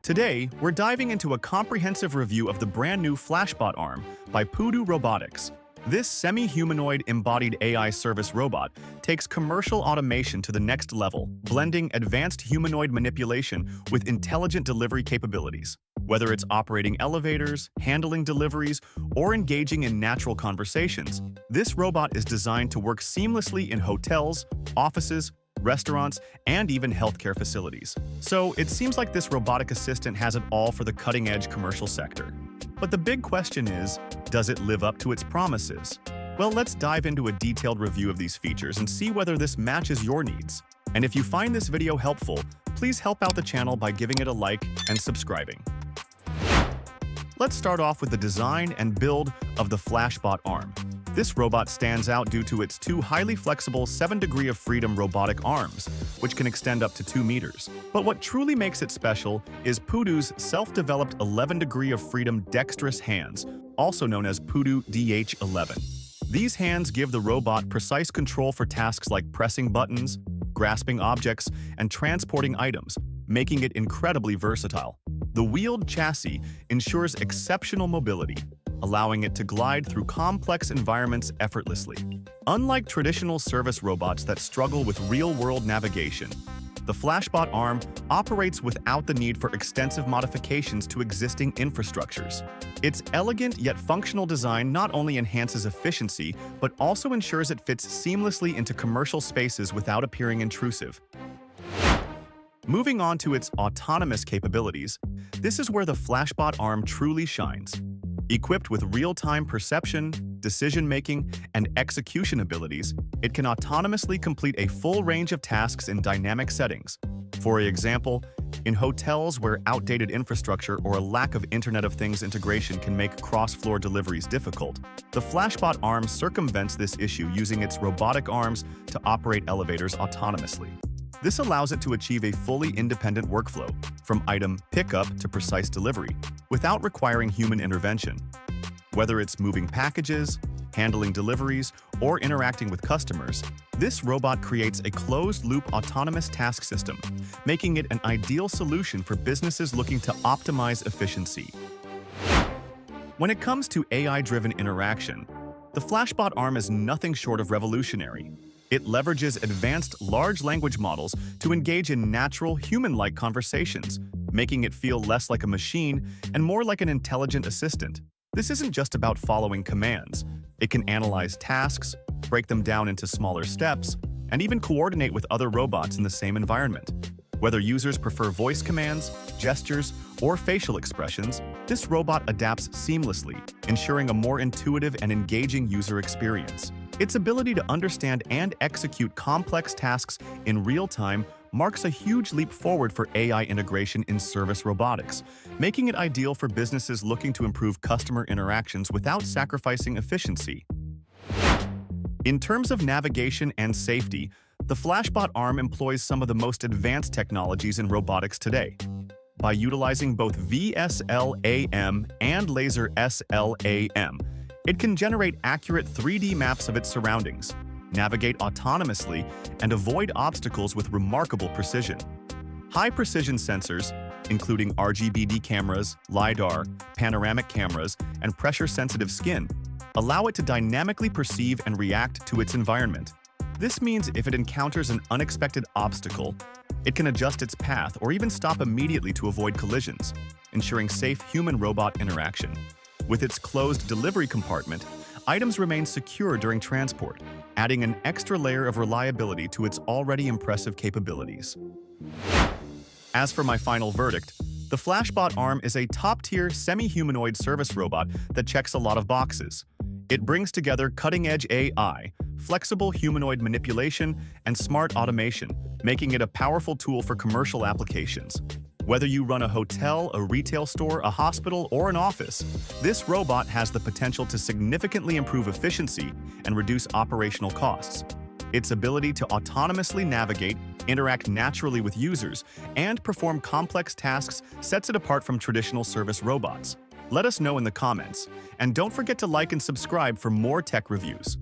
Today, we're diving into a comprehensive review of the brand new FlashBot Arm by Pudu Robotics. This semi-humanoid embodied AI service robot takes commercial automation to the next level, blending advanced humanoid manipulation with intelligent delivery capabilities. Whether it's operating elevators, handling deliveries, or engaging in natural conversations, this robot is designed to work seamlessly in hotels, offices, restaurants, and even healthcare facilities. So it seems like this robotic assistant has it all for the cutting-edge commercial sector. But the big question is, does it live up to its promises? Well, let's dive into a detailed review of these features and see whether this matches your needs. And if you find this video helpful, please help out the channel by giving it a like and subscribing. Let's start off with the design and build of the FlashBot Arm. This robot stands out due to its two highly flexible 7-degree of freedom robotic arms, which can extend up to 2 meters. But what truly makes it special is Pudu's self-developed 11-degree of freedom dexterous hands, also known as Pudu DH11. These hands give the robot precise control for tasks like pressing buttons, grasping objects, and transporting items, making it incredibly versatile. The wheeled chassis ensures exceptional mobility, allowing it to glide through complex environments effortlessly. Unlike traditional service robots that struggle with real-world navigation, the FlashBot Arm operates without the need for extensive modifications to existing infrastructures. Its elegant yet functional design not only enhances efficiency, but also ensures it fits seamlessly into commercial spaces without appearing intrusive. Moving on to its autonomous capabilities, this is where the FlashBot Arm truly shines. Equipped with real-time perception, decision-making, and execution abilities, it can autonomously complete a full range of tasks in dynamic settings. For example, in hotels where outdated infrastructure or a lack of Internet of Things integration can make cross-floor deliveries difficult, the FlashBot Arm circumvents this issue using its robotic arms to operate elevators autonomously. This allows it to achieve a fully independent workflow, from item pickup to precise delivery, without requiring human intervention. Whether it's moving packages, handling deliveries, or interacting with customers, this robot creates a closed-loop autonomous task system, making it an ideal solution for businesses looking to optimize efficiency. When it comes to AI-driven interaction, the FlashBot Arm is nothing short of revolutionary. It leverages advanced large language models to engage in natural, human-like conversations, making it feel less like a machine and more like an intelligent assistant. This isn't just about following commands. It can analyze tasks, break them down into smaller steps, and even coordinate with other robots in the same environment. Whether users prefer voice commands, gestures, or facial expressions, this robot adapts seamlessly, ensuring a more intuitive and engaging user experience. Its ability to understand and execute complex tasks in real time marks a huge leap forward for AI integration in service robotics, making it ideal for businesses looking to improve customer interactions without sacrificing efficiency. In terms of navigation and safety, the FlashBot Arm employs some of the most advanced technologies in robotics today. By utilizing both VSLAM and laser SLAM, it can generate accurate 3D maps of its surroundings, navigate autonomously, and avoid obstacles with remarkable precision. High-precision sensors, including RGBD cameras, LiDAR, panoramic cameras, and pressure-sensitive skin, allow it to dynamically perceive and react to its environment. This means if it encounters an unexpected obstacle, it can adjust its path or even stop immediately to avoid collisions, ensuring safe human-robot interaction. With its closed delivery compartment, items remain secure during transport, adding an extra layer of reliability to its already impressive capabilities. As for my final verdict, the FlashBot Arm is a top-tier semi-humanoid service robot that checks a lot of boxes. It brings together cutting-edge AI, flexible humanoid manipulation, and smart automation, making it a powerful tool for commercial applications. Whether you run a hotel, a retail store, a hospital, or an office, this robot has the potential to significantly improve efficiency and reduce operational costs. Its ability to autonomously navigate, interact naturally with users, and perform complex tasks sets it apart from traditional service robots. Let us know in the comments, and don't forget to like and subscribe for more tech reviews.